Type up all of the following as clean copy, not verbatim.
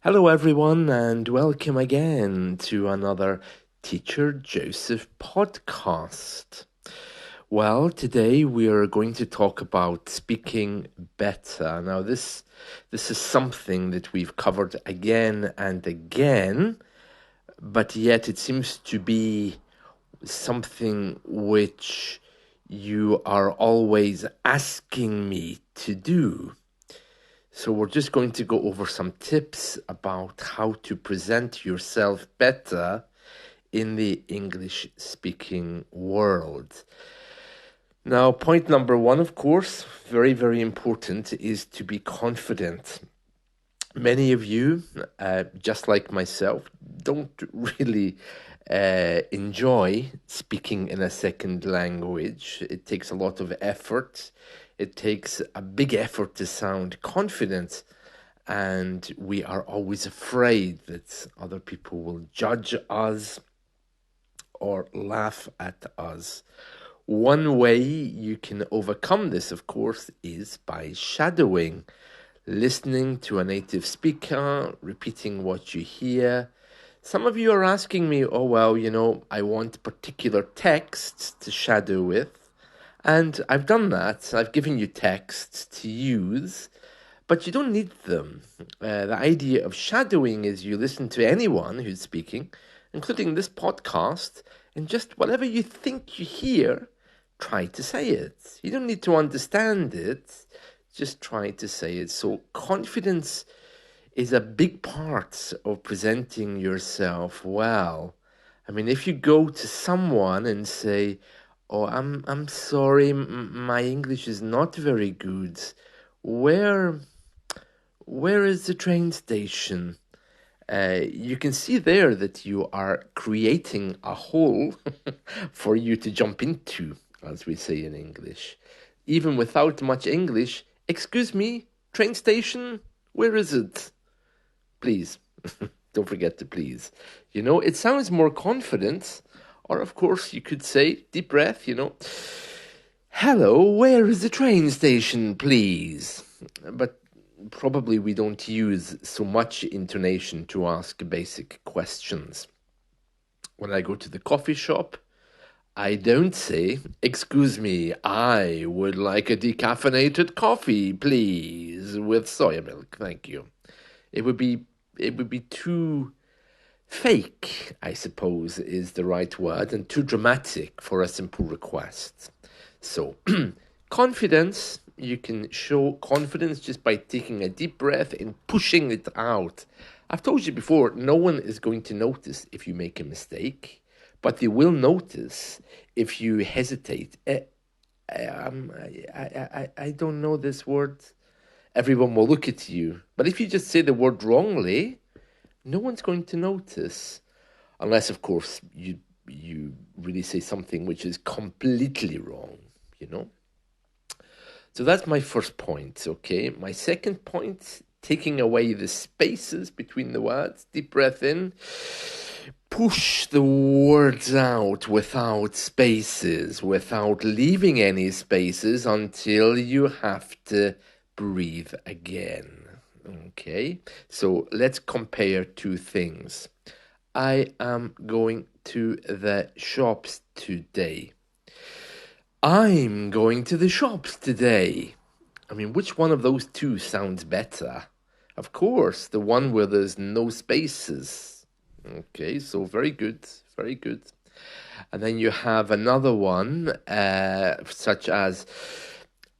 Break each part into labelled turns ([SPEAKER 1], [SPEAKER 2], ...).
[SPEAKER 1] Hello, everyone, and welcome again to another Teacher Joseph podcast. Well, today we are going to talk about speaking better. Now, this is something that we've covered again and again, but yet it seems to be something which you are always asking me to do. So we're just going to go over some tips about how to present yourself better in the English speaking world. Now, point number one, of course, very, very important, is to be confident. Many of you, just like myself, don't really enjoy speaking in a second language. It takes a lot of effort. It takes a big effort to sound confident, and we are always afraid that other people will judge us or laugh at us. One way you can overcome this, of course, is by shadowing, listening to a native speaker, repeating what you hear. Some of you are asking me, oh, well, I want particular texts to shadow with. And I've done that. I've given you texts to use, but you don't need them. The idea of shadowing is you listen to anyone who's speaking, including this podcast, and just whatever you think you hear, try to say it. You don't need to understand it, just try to say it. So confidence is a big part of presenting yourself well. I mean, if you go to someone and say, "Oh, I'm sorry, my English is not very good. Where where is the train station?" You can see there that you are creating a hole for you to jump into, as we say in English. Even without much English, excuse me, train station, where is it? Please. Don't forget to please. It sounds more confident. Or, of course, you could say, deep breath, hello, where is the train station, please? But probably we don't use so much intonation to ask basic questions. When I go to the coffee shop, I don't say, excuse me, I would like a decaffeinated coffee, please, with soya milk, thank you. It would be too fake, I suppose, is the right word, and too dramatic for a simple request. So, confidence, you can show confidence just by taking a deep breath and pushing it out. I've told you before, no one is going to notice if you make a mistake, but they will notice if you hesitate. I don't know this word. Everyone will look at you. But if you just say the word wrongly, no one's going to notice. Unless, of course, you really say something which is completely wrong, So that's my first point, okay? My second point, taking away the spaces between the words. Deep breath in. Push the words out without spaces, without leaving any spaces until you have to breathe again. Okay, so let's compare two things. I am going to the shops today. I'm going to the shops today. I mean, which one of those two sounds better? Of course, the one where there's no spaces. Okay, so very good, very good. And then you have another one, such as,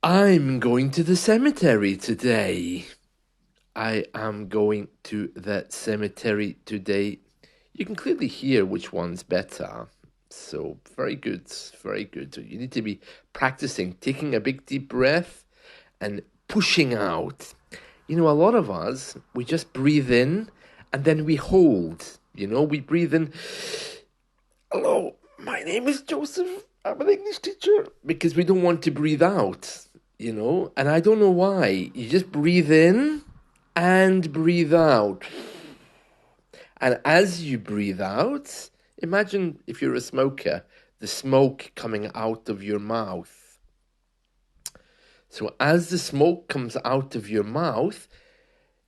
[SPEAKER 1] I'm going to the cemetery today. I am going to the cemetery today. You can clearly hear which one's better. So, very good, very good. You need to be practicing, taking a big deep breath and pushing out. A lot of us, we just breathe in and then we hold. We breathe in. Hello, my name is Joseph. I'm an English teacher. Because we don't want to breathe out, and I don't know why. You just breathe in and breathe out. And as you breathe out, imagine if you're a smoker, the smoke coming out of your mouth. So as the smoke comes out of your mouth,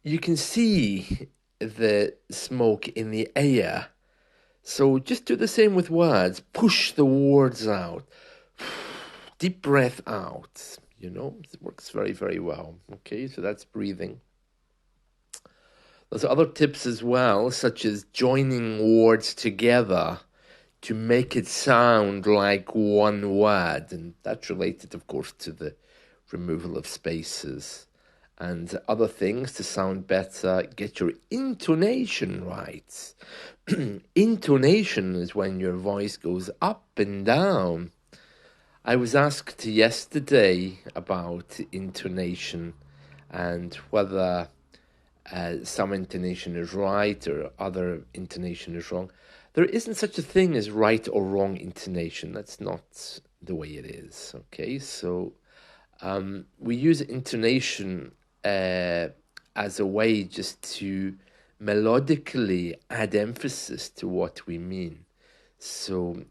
[SPEAKER 1] you can see the smoke in the air. So just do the same with words. Push the words out. Deep breath out. You know, it works very, very well. Okay, so that's breathing. There's other tips as well, such as joining words together to make it sound like one word. And that's related, of course, to the removal of spaces. And other things to sound better, get your intonation right. Intonation is when your voice goes up and down. I was asked yesterday about intonation and whether some intonation is right or other intonation is wrong. There isn't such a thing as right or wrong intonation. That's not the way it is. Okay, so we use intonation as a way just to melodically add emphasis to what we mean. So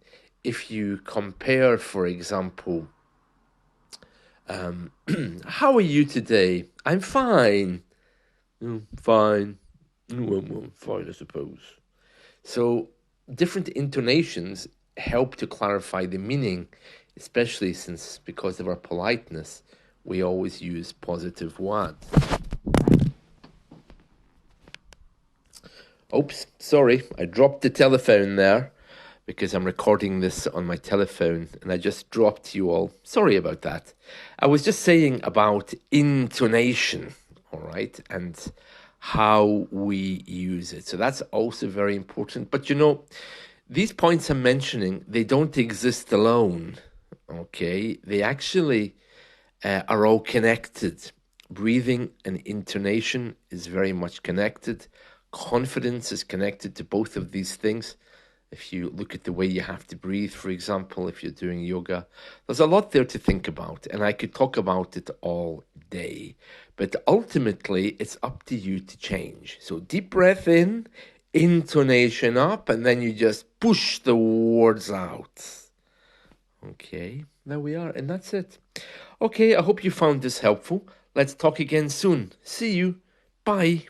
[SPEAKER 1] if you compare, for example, how are you today? I'm fine. Fine. Well, fine, I suppose. So different intonations help to clarify the meaning, especially since, because of our politeness, we always use positive words. Oops, sorry, I dropped the telephone there because I'm recording this on my telephone and I just dropped you all. Sorry about that. I was just saying about intonation, all right, and how we use it. So that's also very important. But you know, these points I'm mentioning, they don't exist alone, okay? They actually are all connected. Breathing and intonation is very much connected. Confidence is connected to both of these things. If you look at the way you have to breathe, for example, if you're doing yoga, there's a lot there to think about, and I could talk about it all day. But ultimately, it's up to you to change. So deep breath in, intonation up, and then you just push the words out. Okay, there we are, and that's it. Okay, I hope you found this helpful. Let's talk again soon. See you. Bye.